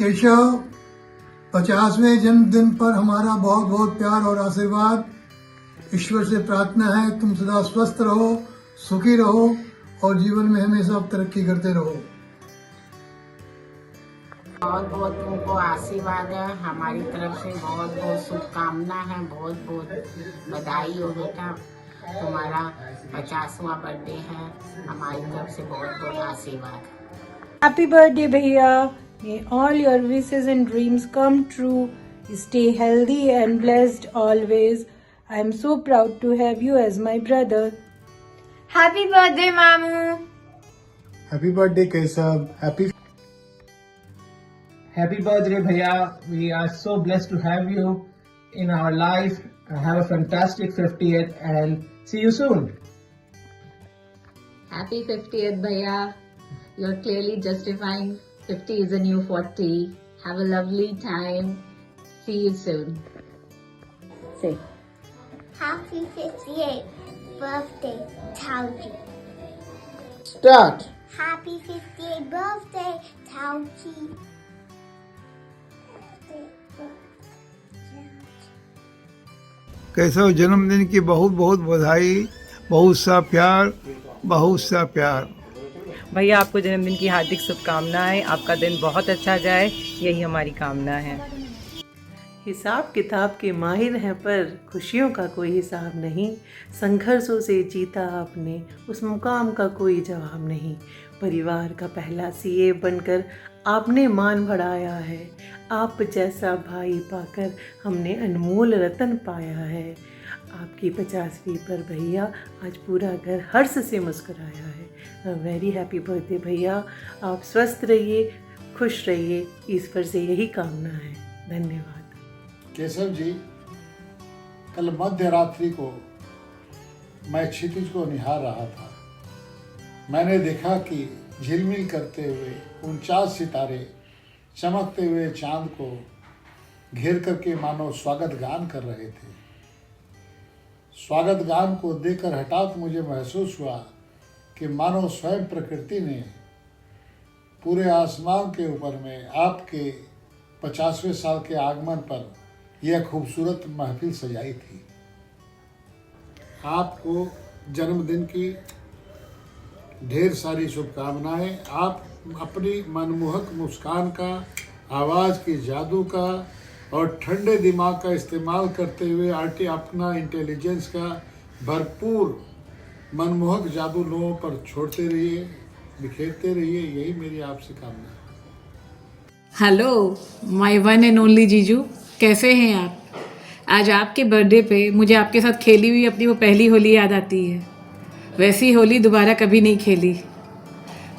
केशव, 50वें जन्मदिन पर हमारा बहुत बहुत प्यार और आशीर्वाद। ईश्वर से प्रार्थना है तुम सदा स्वस्थ रहो, सुखी रहो और जीवन में हमेशा तरक्की करते रहो। बहुत बहुत तुमको आशीर्वाद है, हमारी तरफ से बहुत बहुत शुभकामना है, बहुत बहुत बधाई हो बेटा। तुम्हारा 50वां बर्थडे है, हमारी तरफ से बहुत बहुत आशीर्वाद। Happy birthday, Bhaiya. May all your wishes and dreams come true. Stay healthy and blessed always. I am so proud to have you as my brother. Happy birthday, Mamu. Happy birthday Keshav. Happy birthday, Bhaiya. We are so blessed to have you in our life. Have a fantastic 50th and see you soon. Happy 50th, Bhaiya. You're clearly justifying 50 is a new 40. Have a lovely time. See you soon. Say. Happy 58th birthday, Tauji. Start. Happy 58th birthday, Tauji. Keshav जन्मदिन की बहुत बहुत बधाई, बहुत सा प्यार, बहुत सा प्यार। भैया आपको जन्मदिन की हार्दिक शुभकामनाएं। आपका दिन बहुत अच्छा जाए, यही हमारी कामना है। हिसाब किताब के माहिर हैं पर खुशियों का कोई हिसाब नहीं। संघर्षों से जीता आपने, उस मुकाम का कोई जवाब नहीं। परिवार का पहला सीए बनकर आपने मान बढ़ाया है। आप जैसा भाई पाकर हमने अनमोल रतन पाया है। आपकी 50वीं पर भैया आज पूरा घर हर्ष से मुस्कुराया है। वेरी हैप्पी बर्थडे भैया। आप स्वस्थ रहिए, खुश रहिए, ईश्वर से यही कामना है। धन्यवाद। केशव जी, कल मध्य रात्रि को मैं क्षितिज को निहार रहा था। मैंने देखा कि झिलमिल करते हुए 49 सितारे चमकते हुए चांद को घेर करके मानो स्वागत गान कर रहे थे। स्वागत गान को देखकर हठात मुझे महसूस हुआ कि मानो स्वयं प्रकृति ने पूरे आसमान के ऊपर में आपके 50वें साल के आगमन पर यह खूबसूरत महफिल सजाई थी। आपको जन्मदिन की ढेर सारी शुभकामनाएं। आप अपनी मनमोहक मुस्कान का, आवाज़ की जादू का और ठंडे दिमाग का इस्तेमाल करते हुए अपना इंटेलिजेंस का भरपूर मनमोहक जादू लोगों पर छोड़ते रहिए, बिखेरते रहिए, यही मेरी आपसे कामना है। Hello my one and only जीजू, कैसे हैं आप? आज आपके बर्थडे पे मुझे आपके साथ खेली हुई अपनी वो पहली होली याद आती है। वैसी होली दोबारा कभी नहीं खेली।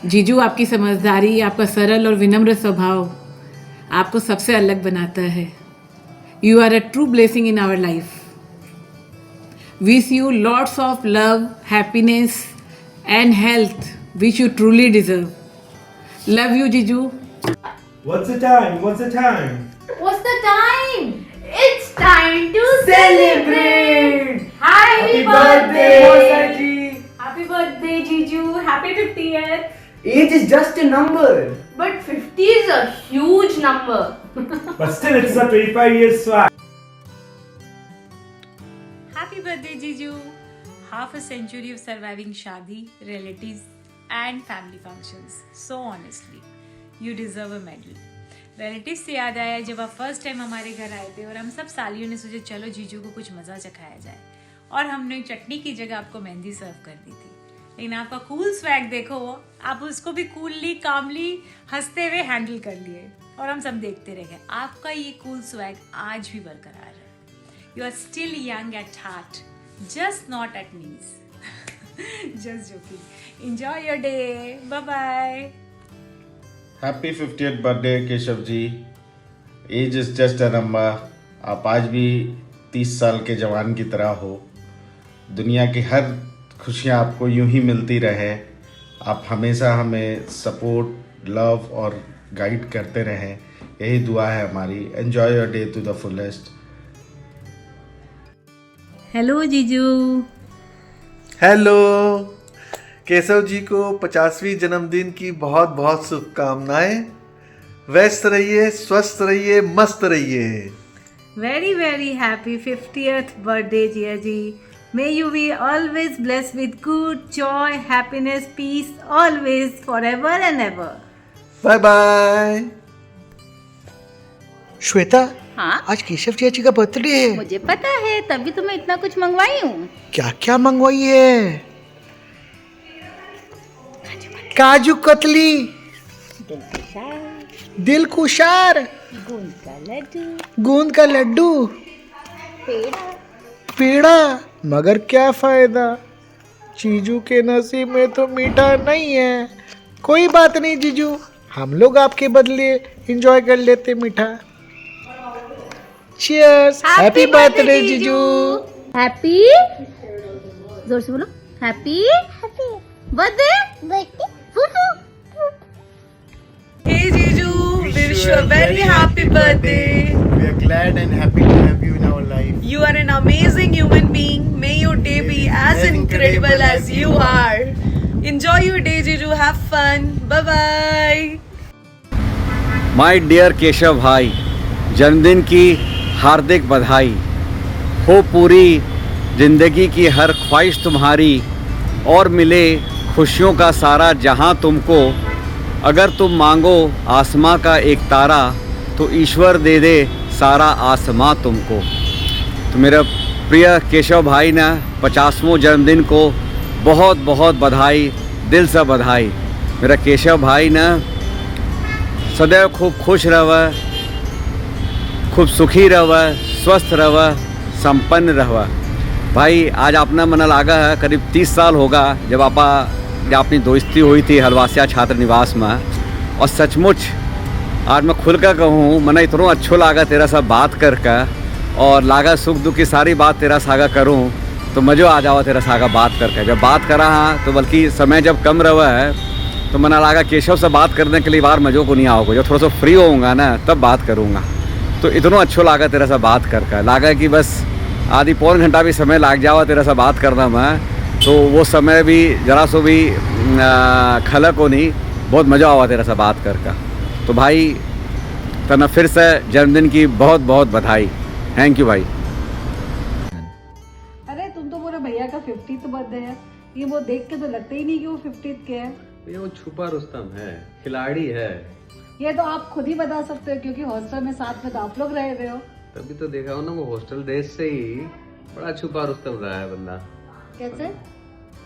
जीजू, आपकी समझदारी, आपका सरल और विनम्र स्वभाव आपको सबसे अलग बनाता है। You are a true blessing in our life. Wish you lots of love, happiness and health which you truly deserve. Love you जीजू। What's the time? What's the time? What's the time? It's time to celebrate! Happy birthday! Happy birthday, Jiju! Happy 50th! Age is just a number. But 50 is a huge number. But still, it's a 25 years swag. Happy birthday, Jiju! Half a century of surviving shadi, relatives, and family functions. So honestly, you deserve a medal. Relative से याद आया जब आप first time हमारे घर आए थे और हम सब सालियों ने सोचे चलो जीजू को कुछ मज़ा चखाया जाए, और हमने चटनी की जगह आपको मेहंदी सर्व कर दी थी। लेकिन आपका कूल स्वैग देखो, आप उसको भी कूलली कामली हंसते हुए हैंडल कर लिए और हम सब देखते रह गए। आपका ये कूल स्वैग आज भी बरकरार है। You are still young at heart, just not at knees. Just joking. Enjoy your day. Bye bye. Happy 50th birthday Keshav ji. Age is just a number. आप आज भी 30 साल के जवान की तरह हो। दुनिया की हर खुशियाँ आपको यूं ही मिलती रहे। आप हमेशा हमें सपोर्ट, लव और गाइड करते रहें, यही दुआ है हमारी। Enjoy your day to the fullest. Hello जीजू। हेलो। केशव जी को 50वीं जन्मदिन की बहुत बहुत शुभकामनाएं। व्यस्त रहिए, स्वस्थ रहिए, मस्त रहिए। Very, very happy 50th birthday, Jia ji. May you be always blessed with good, joy, happiness, peace, always, forever and ever. Bye bye. Shweta, हाँ आज केशव चाची का बर्थडे है। मुझे पता है, तभी तो मैं इतना कुछ मंगवाई हूँ। क्या क्या मंगवाई है? काजू कतली, दिल कुशार, गूंद का लड्डू, पेड़ा। मगर क्या फायदा, जीजू के नसीब में तो मीठा नहीं है। कोई बात नहीं जीजू, हम लोग आपके बदले एंजॉय कर लेते मीठा। चीयर्स, हैप्पी बर्थडे जीजू। हैप्पी, जोर से बोलो, हैप्पी बर्थडे फूफू। Hey Jiju, we wish you a very happy birthday. We are glad and happy to have you in our life. You are an amazing human being. May your day be as incredible as you are. Enjoy your day, Jiju. Have fun. Bye bye. My dear Keshav भाई, जन्मदिन की हार्दिक बधाई हो। पूरी जिंदगी की हर ख्वाहिश तुम्हारी और मिले खुशियों का सारा जहां तुमको। अगर तुम मांगो आसमां का एक तारा तो ईश्वर दे दे सारा आसमां तुमको। तो मेरा प्रिय केशव भाई ना 50वां जन्मदिन को बहुत बहुत बधाई, दिल से बधाई। मेरा केशव भाई ना सदैव खूब खुश रह, खूब सुखी रह, स्वस्थ रह, संपन्न रह। भाई आज अपना मन लागा है, करीब 30 साल होगा जब अपनी दोस्ती हुई थी हलवासिया छात्र निवास में। और सचमुच आज मैं खुल कर कहूँ, मन इतना अच्छा लगा तेरा सब बात करके, और लागा सुख दुख की सारी बात तेरा सागा करूँ तो मज़ो आ जाओ तेरा सागा बात करके। जब बात करा हाँ तो बल्कि समय जब कम रहा है तो मना लगा केशव से बात करने के लिए बार मज़ो को नहीं आओगे। जब थोड़ा सा फ्री होऊंगा ना तब बात करूँगा। तो इतना अच्छा लगा तेरा सा बात करके, लागा कि बस आधी पौन घंटा भी समय लग जाओ तेरा सा बात करना मैं, तो वो समय भी जरा सो भी खलक हो नहीं, बहुत मज़ा आवा तेरा सा बात करके। तो भाई तना फिर से जन्मदिन की बहुत बहुत बधाई। थैंक यू भाई। अरे तुम तो बोले भैया का 50th बर्थडे है, ये वो देख के तो लगता ही नहीं कि वो 50th के है। ये वो छुपा रुस्तम है, खिलाड़ी है। ये तो आप खुद ही बता सकते हो क्योंकि हॉस्टल में साथ में तो आप लोग रहे हुए हो। तभी तो देखा हो ना, वो हॉस्टल डेज से ही बड़ा छुपा रुस्तम रहा है बंदा। कैसे?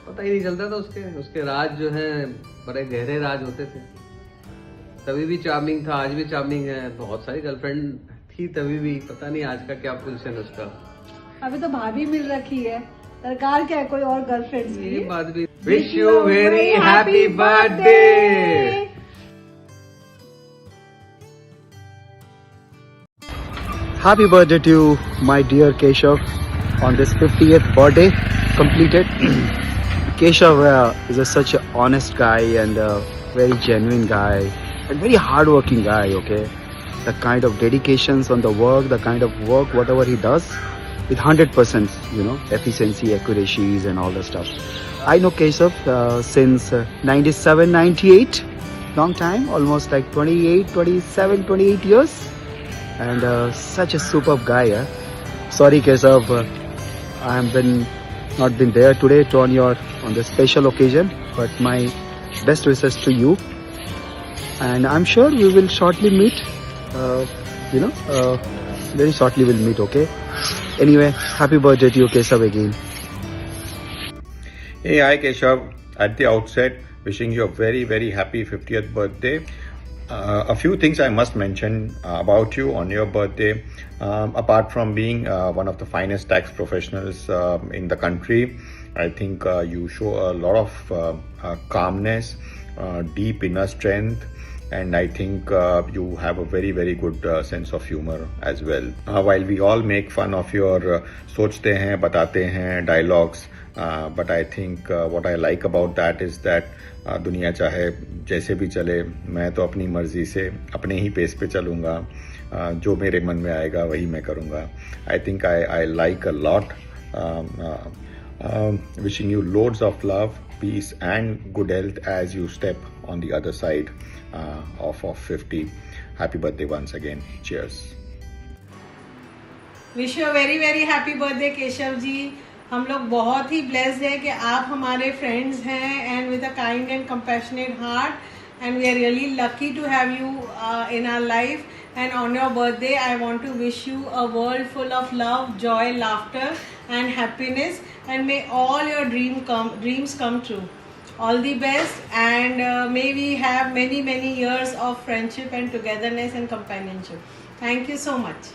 पता ही नहीं चलता था उसके राज जो है बड़े गहरे राज होते थे। तभी भी चार्मिंग था, आज भी चार्मिंग है। बहुत सारी गर्लफ्रेंड थी तभी भी, पता नहीं आज का क्या पोजीशन है उसका। अभी तो भाभी मिल रखी है, सरकार क्या है कोई और गर्लफ्रेंड्स की। ये बात भी। Wish you very happy birthday. Happy birthday to my dear Keshav on this 50th birthday completed. Keshav is such an honest guy and a very genuine guy and very hardworking guy, okay? The kind of dedications on the work, the kind of work, whatever he does, with 100%, efficiency, accuracies and all that stuff. I know Keshav since 97, 98, long time, almost like 28 years. And such a superb guy. Sorry Keshav, I have not been there today on this special occasion, but my best wishes to you, and I'm sure we will shortly meet. Very shortly we'll meet. Okay. Anyway, happy birthday to you, Keshav, again. Hey, hi Keshav. At the outset, wishing you a very very happy 50th birthday. A few things I must mention about you on your birthday. Apart from being one of the finest tax professionals in the country, I think you show a lot of calmness, deep inner strength, and I think you have a very very good sense of humor as well. While we all make fun of your sochte hain, batate hain dialogues, but I think what I like about that is that दुनिया चाहे जैसे भी चले, मैं तो अपनी मर्जी से अपने ही पेस पे चलूँगा। जो मेरे मन में आएगा वही मैं करूँगा। I think I like a lot. Wishing you loads of love, peace and good health as you step on the other side of 50. happy birthday once again. Cheers. Wish you very very happy birthday Keshav ji. हम लोग बहुत ही blessed है कि आप हमारे friends हैं and with a kind and compassionate heart and we are really lucky to have you in our life. And on your birthday, I want to wish you a world full of love, joy, laughter, and happiness. And may all your dreams come true. All the best, and may we have many, many years of friendship and togetherness and companionship. Thank you so much.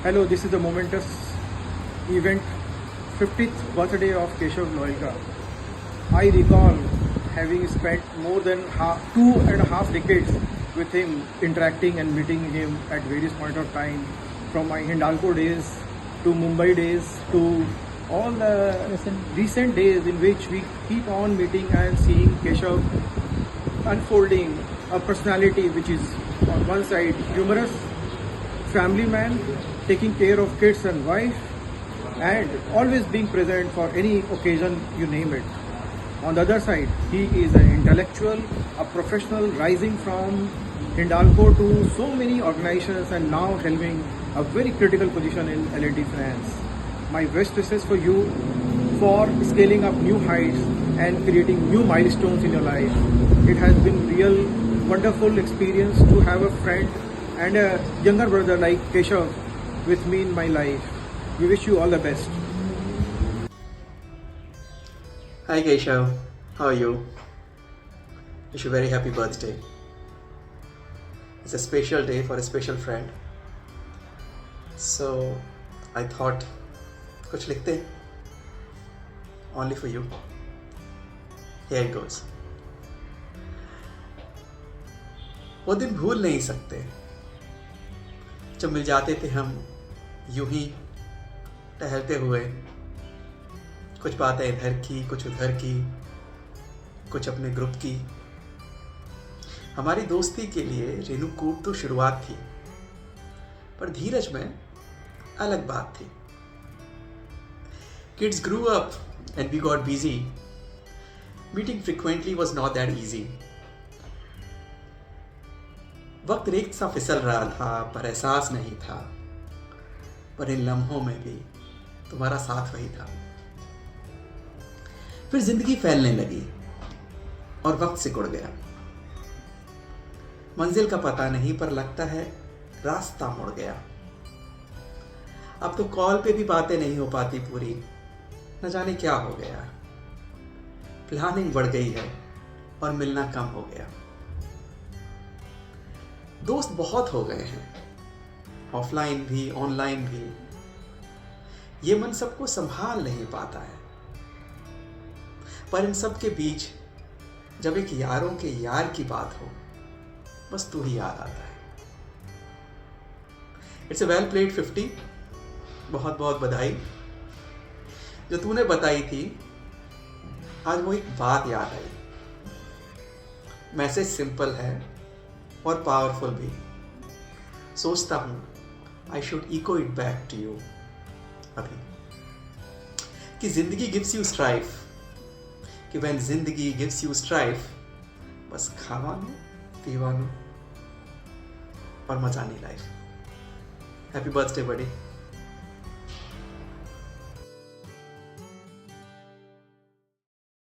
Hello, this is the momentous event, 50th birthday of Keshav Loika. I recall having spent more than 2.5 decades with him, interacting and meeting him at various point of time, from my Hindalco days to Mumbai days to all the recent days in which we keep on meeting and seeing Keshav unfolding a personality which is on one side humorous, family man, taking care of kids and wife, and always being present for any occasion you name it. On the other side, he is an intellectual, a professional, rising from Hindalco to so many organizations and now helping a very critical position in L&T Finance. My best wishes for you for scaling up new heights and creating new milestones in your life. It has been real wonderful experience to have a friend and a younger brother like Keshav with me in my life. We wish you all the best. Hi Keshav, how are you? Wish you a very happy birthday. It's a special day for a special friend. So I thought कुछ लिखते हैं. Only for you. Here it goes. वो दिन भूल नहीं सकते जब मिल जाते थे हम यूं ही टहलते हुए. कुछ बातें इधर की, कुछ उधर की, कुछ अपने ग्रुप की. हमारी दोस्ती के लिए रेणुकूट तो शुरुआत थी, पर धीरज में अलग बात थी. Kids grew up and we got busy. Meeting frequently was not that easy. वक्त रेत सा फिसल रहा था पर एहसास नहीं था. पर इन लम्हों में भी तुम्हारा साथ वही था. फिर जिंदगी फैलने लगी और वक्त सिकुड़ गया. मंजिल का पता नहीं पर लगता है रास्ता मुड़ गया. अब तो कॉल पे भी बातें नहीं हो पाती पूरी, न जाने क्या हो गया. प्लानिंग बढ़ गई है और मिलना कम हो गया. दोस्त बहुत हो गए हैं, ऑफलाइन भी ऑनलाइन भी. ये मन सबको संभाल नहीं पाता है. पर इन सब के बीच जब एक यारों के यार की बात हो, बस तू ही याद आता है. It's a well played 50. बहुत बहुत बधाई. जो तूने बताई थी आज वो एक बात याद आई. मैसेज सिंपल है और पावरफुल भी. सोचता हूं I should echo it back to you अभी कि जिंदगी गिव्स यू स्ट्राइफ. कि व्हेन जिंदगी गिव्स यू स्ट्राइफ, बस खावानो पीवानो और मजा नहीं लाइफ. हैप्पी बर्थडे बड़ी.